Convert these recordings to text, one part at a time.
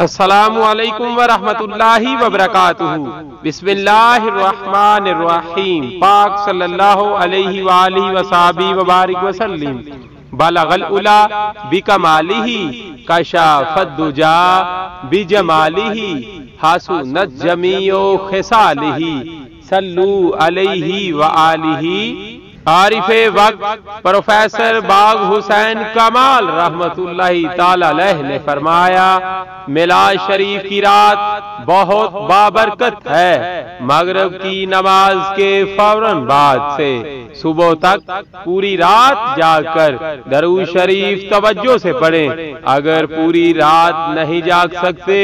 السلام علیکم ورحمۃ اللہ وبرکاتہ۔ بسم اللہ الرحمن الرحیم۔ پاک صلی اللہ علیہ وآلہ وصحبہ وبارک وسلم۔ بلغ العلا بکمالہ کشف الدجا بجمالہ حسنت جمیع خصالہ صلو علیہ وآلہ۔ عارف وقت پروفیسر باغ حسین کمال رحمت اللہ تعالی علیہ نے فرمایا، میلاد شریف کی رات بہت بابرکت ہے۔ مغرب کی نماز کے فوراً بعد سے صبح تک پوری رات جاگ کر درود شریف توجہ سے پڑھیں۔ اگر پوری رات نہیں جاگ سکتے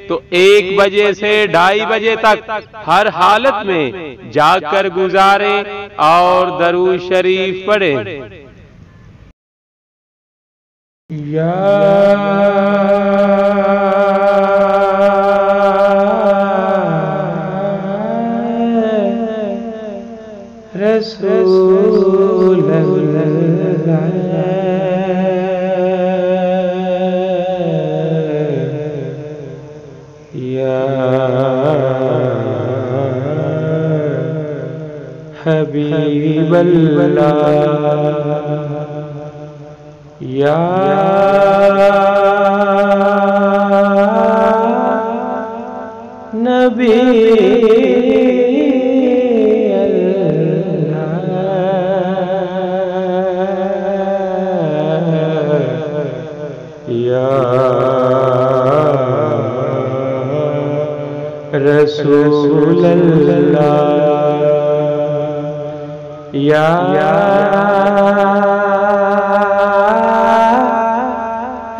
تو 1 بجے سے 2:30 بجے تک ہر حالت میں جاگ کر گزاریں اور درود شریف پڑھیں۔ رسول اللہ یا حبیب اللہ یا نبی رسول اللہ یا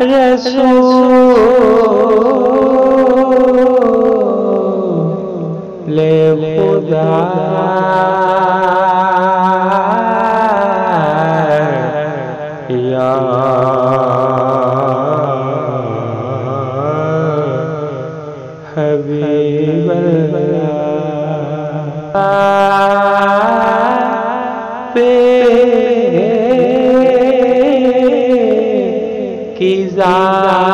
رسول خدا یا حبیب اللہ کی ذات